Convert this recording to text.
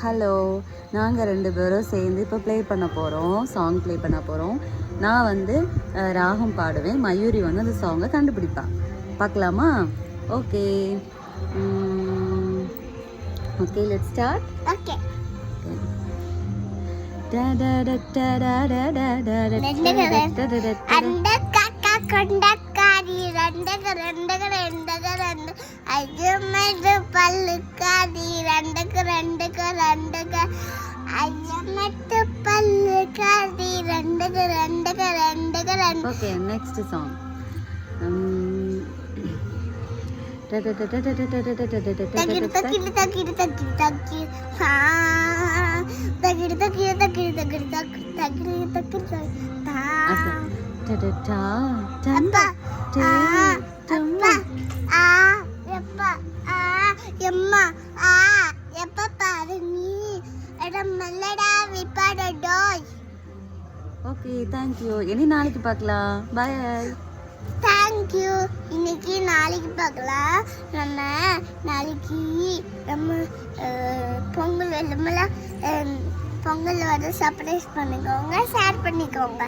Hello, நாங்கள் 2 பேரும் சேர்ந்து இப்போ ப்ளே பண்ண போகிறோம், சாங் ப்ளே பண்ண போகிறோம். நான் வந்து ராகம் பாடுவேன், மயூரி வந்து அந்த சாங்கை கண்டுபிடிப்பான். பார்க்கலாமா? Okay okay, let's start. Okay. அந்த காக்கா கொண்டக்காரி ரெண்டக ரெண்டக ரெண்டக ரெண்டு ஐயமது பல்லுக்காரி ரெண்டக ரெண்டக ரெண்டக ஐயமது பல்லுக்காரி ரெண்டக ரெண்டக ரெண்டக ரெண்டு. Okay, next song. தக்கிடு தக்கிடு தக்கிடு தக்கிடு தக்கி தக்கிடு தக்கிடு தக்கிடு தக்கிடு தக்கிடு தக்கிடு அப்பா அப்பா எப்பா எம்மா எப்பா பாரு நீ இடம் மல்லடா விப்பாடோய். Okay, thank you. இனி நாளைக்கு பார்க்கலாம். பாய். தேங்க்யூ. இன்னைக்கு நாளைக்கு பார்க்கலாம். நம்ம நாளைக்கு நம்ம பொங்கல் வெள்ளமெல்லாம் பொங்கல் வந்து சர்ப்ரைஸ் பண்ணிக்கோங்க, ஷேர் பண்ணிக்கோங்க.